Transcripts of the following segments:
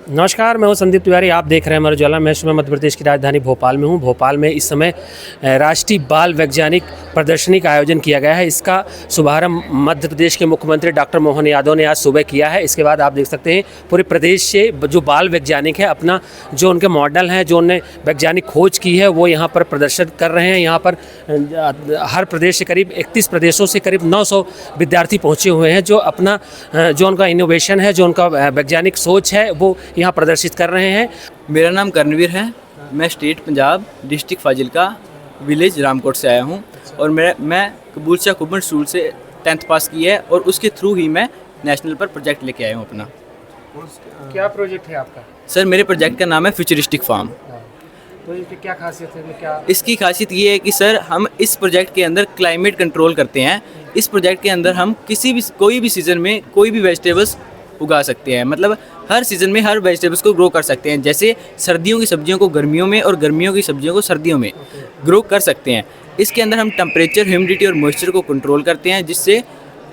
नमस्कार, मैं हूं संदीप तिवारी। आप देख रहे हैं अमर उजाला। मैं इस समय मध्य प्रदेश की राजधानी भोपाल में हूं। भोपाल में इस समय राष्ट्रीय बाल वैज्ञानिक प्रदर्शनी का आयोजन किया गया है। इसका शुभारंभ मध्य प्रदेश के मुख्यमंत्री डॉक्टर मोहन यादव ने आज सुबह किया है। इसके बाद आप देख सकते हैं पूरे प्रदेश से जो बाल वैज्ञानिक है अपना जो उनके मॉडल हैं, जो उन्होंने वैज्ञानिक खोज की है, वो यहाँ पर प्रदर्शन कर रहे हैं। यहाँ पर हर प्रदेश से करीब 31 प्रदेशों से करीब 900 विद्यार्थी पहुँचे हुए हैं, जो अपना जो उनका इनोवेशन है, जो उनका वैज्ञानिक सोच है, वो यहाँ प्रदर्शित कर रहे हैं। मेरा नाम कर्णवीर है। मैं state Punjab district Fazilka village Ramkot से आया हूँ और मैं कबूल शाह कुबन स्कूल से 10th पास की है और उसके थ्रू ही मैं नेशनल पर प्रोजेक्ट लेके आया हूँ अपना। क्या प्रोजेक्ट है आपका? सर, मेरे प्रोजेक्ट का नाम है फ्यूचरिस्टिक फार्म। तो इसकी क्या खासियत है? क्या इसकी खासियत ये है कि सर हम इस प्रोजेक्ट के अंदर क्लाइमेट कंट्रोल करते हैं। इस प्रोजेक्ट के अंदर हम कोई भी सीज़न में कोई भी वेजिटेबल्स उगा सकते हैं। मतलब हर सीज़न में हर वेजिटेबल्स को ग्रो कर सकते हैं। जैसे सर्दियों की सब्जियों को गर्मियों में और गर्मियों की सब्जियों को सर्दियों में ग्रो कर सकते हैं। इसके अंदर हम टेम्परेचर, ह्यूमिडिटी और मॉइस्चर को कंट्रोल करते हैं, जिससे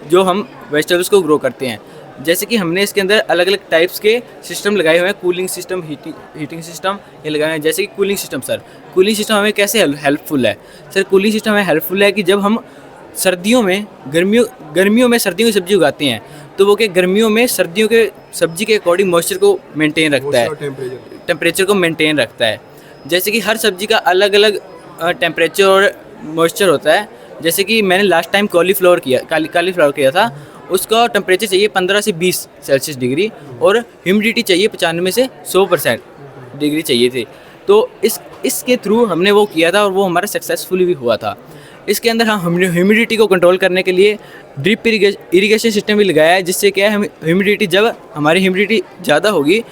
जो हम वेजिटेबल्स को ग्रो करते हैं। जैसे कि हमने इसके अंदर अलग अलग टाइप्स के सिस्टम लगाए हुए हैं। कूलिंग सिस्टम, हीटिंग सिस्टम ये लगाए हुए हैं। जैसे कि cooling system, sir cooling system हमें कैसे हेल्पफुल है? सर कूलिंग सिस्टम हमें हेल्पफुल है कि जब हम सर्दियों में गर्मियों में सर्दियों की सब्जी उगाते हैं तो वो गर्मियों में सर्दियों के सब्जी के अकॉर्डिंग मॉइस्चर को मेंटेन रखता है, टेम्परेचर को मेंटेन रखता है। जैसे कि हर सब्जी का अलग अलग टेम्परेचर और मॉइस्चर होता है। जैसे कि मैंने लास्ट टाइम कॉलीफ्लावर किया था, उसका टेम्परेचर चाहिए 15 से 20 सेल्सियस डिग्री और ह्यूमिडिटी चाहिए 95 से 100% डिग्री चाहिए थे। तो इसके थ्रू हमने वो किया था और वो हमारा सक्सेसफुली भी हुआ था। इसके अंदर हम ह्यूमिडिटी को कंट्रोल करने के लिए ड्रिप इरिगेशन सिस्टम भी लगाया है, जिससे क्या है ह्यूमिडिटी, जब हमारी ह्यूमिडिटी ज़्यादा होगी,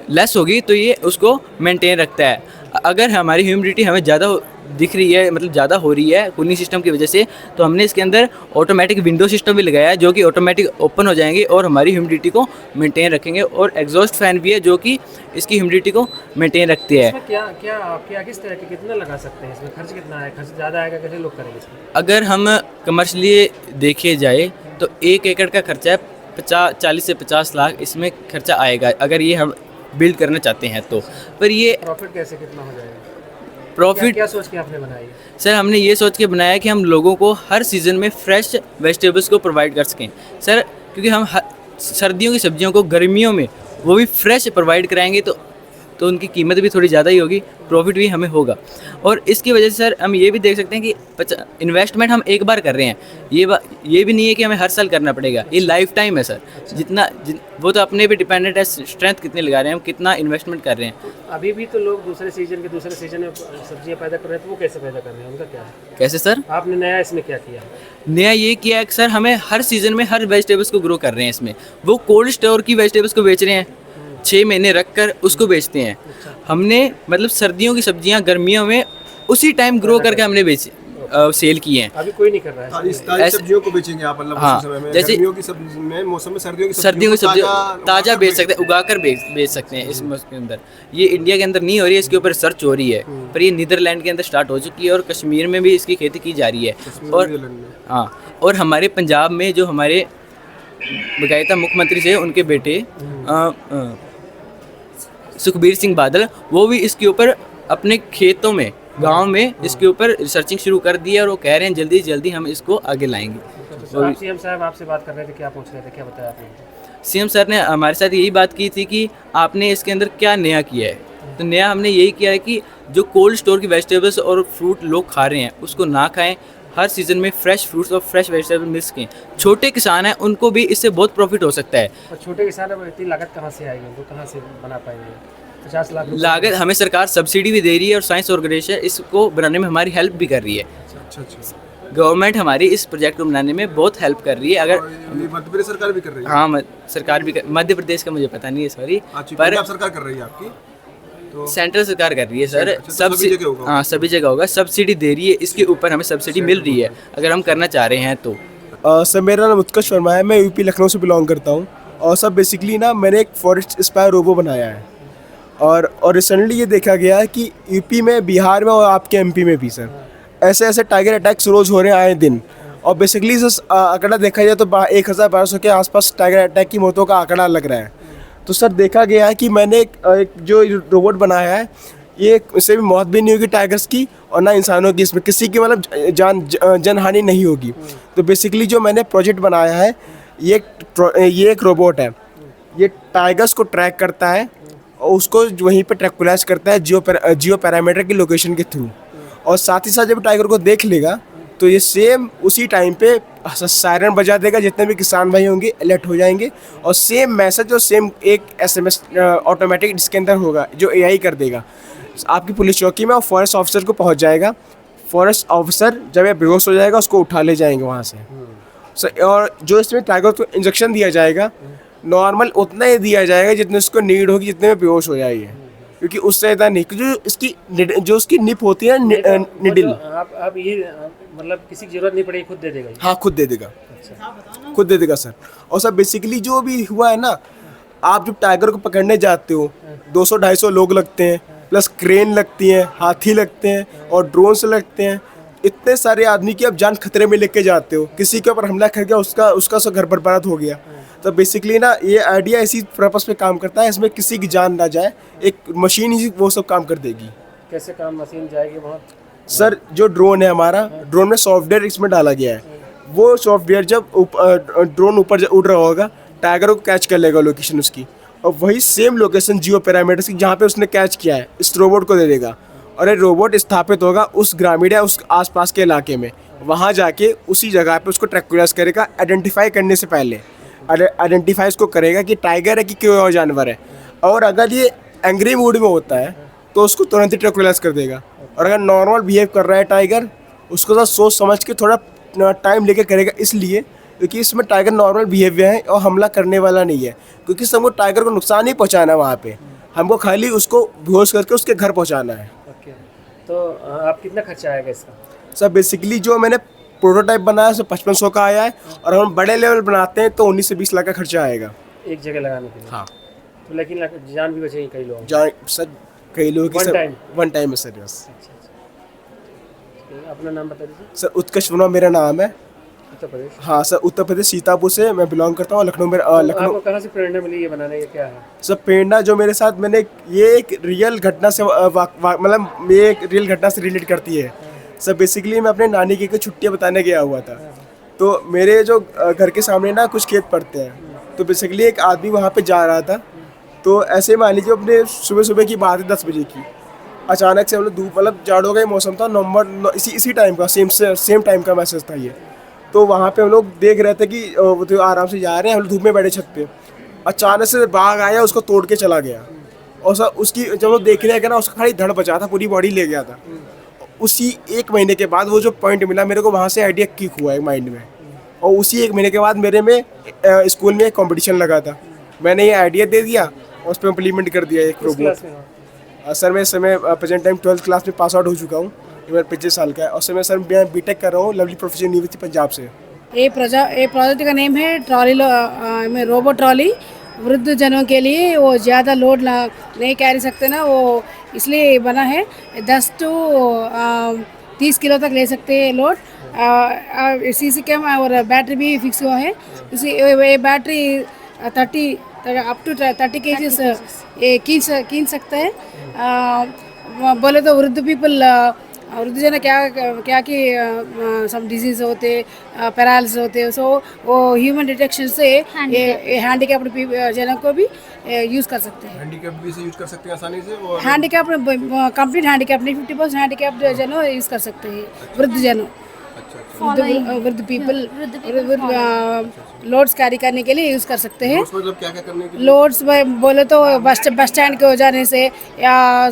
लेस होगी, तो ये उसको मेंटेन रखता है। अगर हमारी ह्यूमिडिटी हमें ज़्यादा दिख रही है, मतलब ज़्यादा हो रही है कूलिंग सिस्टम की वजह से, तो हमने इसके अंदर ऑटोमेटिक विंडो सिस्टम भी लगाया है, जो कि ऑटोमेटिक ओपन हो जाएंगे और हमारी ह्यूमिडिटी को मेंटेन रखेंगे। और एग्जॉस्ट फैन भी है जो कि इसकी ह्यूमिडिटी को मेंटेन रखती है। किस तरह के कितना लगा सकते हैं? इसमें खर्च कितना है? खर्च ज़्यादा आएगा? कैसे लोग करेंगे इसमें? अगर हम कमर्शियली देखे जाए तो 1 एकड़ का खर्चा है 40 से 50 लाख इसमें खर्चा आएगा, अगर ये हम बिल्ड करना चाहते हैं तो। पर ये प्रॉफिट कैसे कितना हो जाएगा? प्रॉफिट क्या सोच के आपने बनाई? सर, हमने ये सोच के बनाया कि हम लोगों को हर सीज़न में फ्रेश वेजिटेबल्स को प्रोवाइड कर सकें सर, क्योंकि हम सर्दियों की सब्जियों को गर्मियों में वो भी फ्रेश प्रोवाइड कराएंगे तो उनकी कीमत भी थोड़ी ज़्यादा ही होगी, प्रॉफिट भी हमें होगा। और इसकी वजह से सर हम ये भी देख सकते हैं कि इन्वेस्टमेंट हम एक बार कर रहे हैं। ये भी नहीं है कि हमें हर साल करना पड़ेगा, ये लाइफ टाइम है सर। वो तो अपने पे डिपेंडेंट है, स्ट्रेंथ कितने लगा रहे हैं, हम कितना इन्वेस्टमेंट कर रहे हैं। अभी भी तो लोग दूसरे सीजन में सब्जियां पैदा कर रहे हैं, तो वो कैसे पैदा कर रहे हैं? उनका क्या है? कैसे सर? आपने नया इसमें क्या किया? नया ये किया है कि सर हमें हर सीज़न में हर वेजिटेबल्स को ग्रो कर रहे हैं। इसमें वो कोल्ड स्टोर की वेजिटेबल्स को बेच रहे हैं, 6 महीने रख कर उसको बेचते हैं। हमने मतलब सर्दियों की सब्जियां गर्मियों में उसी टाइम ग्रो करके हमने सेल किए हैं। अभी कोई नहीं कर रहा है ताजी सब्जियों को बेचेंगे आप? मतलब हाँ, उसी समय में जैसे गर्मियों की सब्जी में मौसम में सर्दियों की सब्जी ताज़ा बेच सकते हैं, उगा कर बेच सकते हैं। इसके अंदर ये इंडिया के अंदर नहीं हो रही है, इसके ऊपर रिसर्च हो रही है, पर ये नीदरलैंड के अंदर स्टार्ट हो चुकी है और कश्मीर में भी इसकी खेती की जा रही है। और हमारे पंजाब में जो हमारे बकायदा मुख्यमंत्री थे, उनके बेटे सुखबीर सिंह बादल, वो भी इसके ऊपर अपने खेतों में, गांव में इसके ऊपर रिसर्चिंग शुरू कर दी है और वो कह रहे हैं जल्दी जल्दी हम इसको आगे लाएंगे। तो सीएम साहब आपसे बात कर रहे थे, क्या पूछ रहे थे, क्या बताया आपने? सीएम सर ने हमारे साथ यही बात की थी कि आपने इसके अंदर क्या नया किया है। तो नया हमने यही किया है कि जो कोल्ड स्टोर की वेजिटेबल्स और फ्रूट लोग खा रहे हैं उसको ना खाएं, हर सीज़न में फ्रेश फ्रूट्स और फ्रेश वेजिटेबल मिल सकें। छोटे किसान हैं, उनको भी इससे बहुत प्रॉफिट हो सकता है। और छोटे किसान अब इतनी लागत कहाँ से आएगी? उनको कहाँ से बना पाएंगे? 50 लाख लागत हमें सरकार सब्सिडी भी दे रही है और साइंस ऑर्गेनाइजेशन इसको बनाने में हमारी हेल्प भी कर रही है। अच्छा। गवर्नमेंट हमारी इस प्रोजेक्ट को बनाने में बहुत हेल्प कर रही है। अगर मध्य प्रदेश सरकार भी कर रही है? हाँ, सरकार भी मध्य प्रदेश का मुझे पता नहीं है, सॉरी, पर सरकार कर रही है आपकी? तो सेंट्रल सरकार कर रही है सर। सभी जगह होगा? हाँ, सभी जगह होगा, सब्सिडी दे रही है, इसके ऊपर हमें सब्सिडी मिल रही है अगर हम करना चाह रहे हैं तो। सर, मेरा नाम उत्कर्ष वर्मा है, मैं यूपी लखनऊ से बिलोंग करता हूँ। और सर बेसिकली ना मैंने एक फॉरेस्ट स्पायर रोबो बनाया है और रिसेंटली ये देखा गया है कि यूपी में, बिहार में और आपके एमपी में भी सर ऐसे टाइगर अटैक्स रोज़ हो रहे हैं आए दिन। और बेसिकली आंकड़ा देखा जाए तो 1200 के आसपास टाइगर अटैक की मौतों का आंकड़ा लग रहा है। तो सर देखा गया है कि मैंने एक जो रोबोट बनाया है, ये इससे भी मौत भी नहीं होगी टाइगर्स की और ना इंसानों की, इसमें किसी की मतलब जनहानि नहीं होगी। तो बेसिकली जो मैंने प्रोजेक्ट बनाया है, ये एक रोबोट है। ये टाइगर्स को ट्रैक करता है और उसको वहीं पे ट्रैकुलाइज करता है जियो पैरामीटर की लोकेशन के थ्रू, और साथ ही साथ जब टाइगर को देख लेगा तो ये सेम उसी टाइम पे सायरन बजा देगा, जितने भी किसान भाई होंगे अलर्ट हो जाएंगे, और सेम मैसेज और सेम एक SMS ऑटोमेटिक इसके अंदर होगा जो AI कर देगा आपकी पुलिस चौकी में, और फॉरेस्ट ऑफिसर को पहुंच जाएगा। फॉरेस्ट ऑफिसर जब ये बेहोश हो जाएगा उसको उठा ले जाएंगे वहाँ से। और जो इसमें टाइगर को इंजेक्शन दिया जाएगा, नॉर्मल उतना ही दिया जाएगा जितने उसको नीड होगी, जितने में बेहोश हो जाएगी, क्योंकि उससे ज़्यादा नहीं। जो उसकी निप होती है निडिल, आप ये मतलब किसी की जरूरत नहीं पड़ेगी, खुद दे देगा ये? हाँ खुद दे देगा। खुद दे देगा सर। और सर बेसिकली जो भी हुआ है ना, आप जब टाइगर को पकड़ने जाते हो 200-250 लोग लगते हैं, प्लस क्रेन लगती है, हाथी लगते हैं और ड्रोन से लगते हैं, इतने सारे आदमी की आप जान खतरे में लेके जाते हो। किसी के ऊपर हमला कर गया, उसका सब घर बर्बाद हो गया। तो बेसिकली ना ये आइडिया इसी पर्पस पे काम करता है, इसमें किसी की जान ना जाए, एक मशीन ही वो सब काम कर देगी। कैसे काम मशीन जाएगी वहाँ? सर जो ड्रोन है हमारा, ड्रोन में सॉफ्टवेयर इसमें डाला गया है। वो सॉफ्टवेयर जब ड्रोन ऊपर उड़ रहा होगा, टाइगर को कैच कर लेगा लोकेशन उसकी, और वही सेम लोकेशन जियो पैरामीटर्स की जहाँ पे उसने कैच किया है इस रोबोट को दे देगा, और ये रोबोट स्थापित होगा उस ग्रामीण या उस आसपास के इलाके में। वहाँ जाके उसी जगह पे उसको ट्रैकुलाइज करेगा, आइडेंटिफाई करने से पहले आइडेंटिफाई उसको करेगा कि टाइगर है कि कोई और जानवर है, और अगर ये एंग्री मूड में होता है तो उसको तुरंत ही ट्रैकुलाइज कर देगा। और अगर नॉर्मल बिहेव कर रहा है टाइगर, उसको तो सोच समझ के थोड़ा टाइम लेके करेगा, इसलिए क्योंकि इसमें टाइगर नॉर्मल बिहेवियर है और हमला करने वाला नहीं है, क्योंकि हमको टाइगर को नुकसान नहीं पहुंचाना है, वहाँ पे हमको खाली उसको बेहोश करके उसके घर पहुंचाना है। ओके, तो आप कितना खर्चा आएगा इसका? सर बेसिकली जो मैंने प्रोटोटाइप बनाया है 5500 का आया है, और हम बड़े लेवल बनाते हैं तो 19 से 20 लाख का खर्चा आएगा एक जगह लगाने के लिए? हाँ। तो लेकिन जान भी बचेगी कई लोगों सर कई लोगों की वन टाइम है सर। बस अपना नाम बता दीजिए। सर उत्कर्ष वर्मा मेरा नाम है। उत्तर प्रदेश? हाँ सर, उत्तर प्रदेश सीतापुर से मैं बिलोंग करता हूँ। लखनऊ में लखनऊ। आपको कहाँ से प्रेरणा मिली ये बनाने की, क्या है? सर प्रेरणा जो मेरे साथ मैंने ये एक रियल घटना से मतलब ये एक रियल घटना से रिलेट करती है। सर बेसिकली मैं अपने नानी की छुट्टियाँ बताने गया हुआ था, तो मेरे जो घर के सामने ना कुछ खेत पड़ते हैं, तो बेसिकली एक आदमी वहाँ पे जा रहा था। तो ऐसे मान लीजिए अपने सुबह सुबह की बात है 10 बजे की, अचानक से हम लोग धूप मतलब जाड़ों का ही मौसम था, नवंबर इसी टाइम का सेम टाइम का मैसेज था ये। तो वहाँ पे हम लोग देख रहे थे कि वो तो आराम से जा रहे हैं, हम लोग धूप में बैठे छत पे, अचानक से बाघ आया, उसको तोड़ के चला गया। और सर उसकी जब लोग देख रहे हैं ना, उसका खाली धड़ बचा था, पूरी बॉडी ले गया था। उसी 1 महीने के बाद वो जो पॉइंट मिला मेरे को, वहाँ से आइडिया क्लिक हुआ है माइंड में। और उसी 1 महीने के बाद मेरे में स्कूल में एक कॉम्पिटिशन लगा था, मैंने ये आइडिया दे दिया और उस पर इम्प्लीमेंट कर दिया एक रोबोट। सर मैं समय प्रेजेंट टाइम 12th क्लास में पास आउट हो चुका हूँ, मेरा 25 साल का है। और सर मैं बीटेक कर रहा हूँ लवली प्रोफेशनल यूनिवर्सिटी पंजाब से। ये प्रोजेक्ट का नेम है ट्रॉली में रोबोट ट्रॉली। वृद्ध जनों के लिए वो ज़्यादा लोड नहीं कैरी सकते ना, वो इसलिए बना है। 10 to 30 किलो तक ले सकते हैं लोड। CC कैम और बैटरी भी फिक्स हुआ है। ये बैटरी 30 अप टू 30 kgs ये खींच सकता है। बोले तो वृद्ध जन क्या कि सम डिजीज होते, पैरालिसिस होते, सो वो ह्यूमन डिटेक्शन से ये हैंडीकैप्ड जनों को भी यूज़ कर सकते हैं। हैंडीकैप भी से यूज कर सकते हैं आसानी से, और हैंडीकैप कंप्लीट हैंडीकैप नहीं, 50% हैंडीकैप्ड जनों यूज़ कर सकते हैं। वृद्ध जनों, वृद्ध पीपल लोड्स कैरी करने के लिए यूज़ कर सकते हैं। मतलब क्या करने के लिए? लोड्स बोले तो बस स्टैंड के हो जाने से या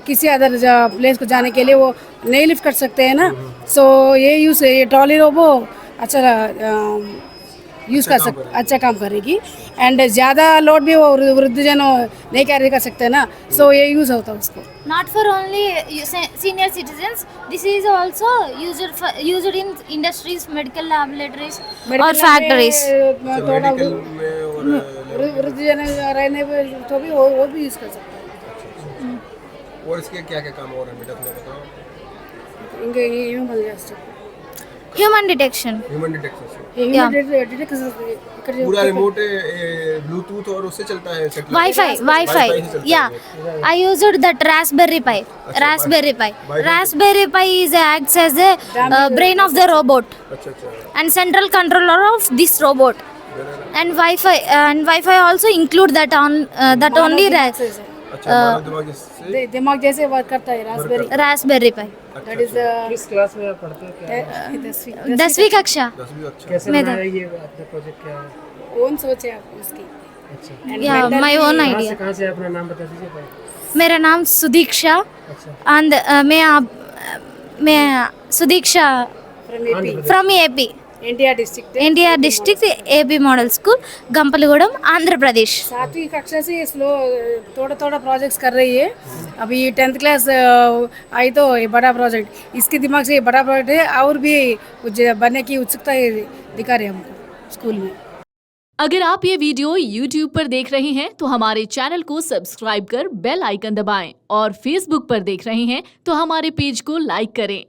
किसी अदर प्लेस को जाने के लिए वो नहीं लिफ्ट कर सकते हैं ना। सो ये ट्रॉली रोबो अच्छा काम करेगी। एंड ज़्यादा लोड भी वो वृद्धजन नहीं कैरी कर सकते ना, सो ये यूज़ होता है उसको। Not for only senior citizens, this is also used in industries, medical laboratories or factories. थोड़ा मेडिकल में और वृद्धजन रहने पे तो भी वो भी यूज़ कर सकते हैं। और इसके क्या क्या काम और हैं बेटा, थोड़ा बताओ। इनके ये बन जाए। Human detection. ह्यूमन डिटेक्शन से Yeah. पूरा रिमोट ब्लूटूथ और उससे चलता है satellite? Wi-Fi. Wi-Fi से चलता Yeah. है। I used that Raspberry Pi. Raspberry Pi. Wi-Fi Raspberry Pi acts as a brain of the robot अच्छा अच्छा and central controller of this robot. And Wi-Fi also include that that only अच्छा मानव दिमाग से दिमाग जैसे work करता है Raspberry Pi. That is किस क्लास में आप पढ़ते हैं, क्या 10वीं कक्षा 10वीं अच्छा कैसे मैं बनाया ये आपका प्रोजेक्ट, क्या है? ओन सोच है आप उसकी अच्छा, या माय ओन कहाँ से आइडिया. कहाँ से अपना नाम बता दीजिए भाई। मेरा नाम सुदीक्षा अच्छा, and मैं Sudiksha from AP from AP NTR district NTR district AP model school Gampalagudem Andhra Pradesh. 7वीं कक्षा से स्लो थोड़ा प्रोजेक्ट्स कर रही है. अभी 10th क्लास आई तो ये बड़ा प्रोजेक्ट, इसके दिमाग से ये बड़ा प्रोजेक्ट है और भी कुछ बनने की उत्सुकता है दिखा रहे हमको स्कूल में. अगर आप ये वीडियो YouTube पर देख रहे हैं तो हमारे चैनल को सब्सक्राइब कर बेल आइकन दबाएं और Facebook पर देख रहे हैं तो हमारे पेज को लाइक करें.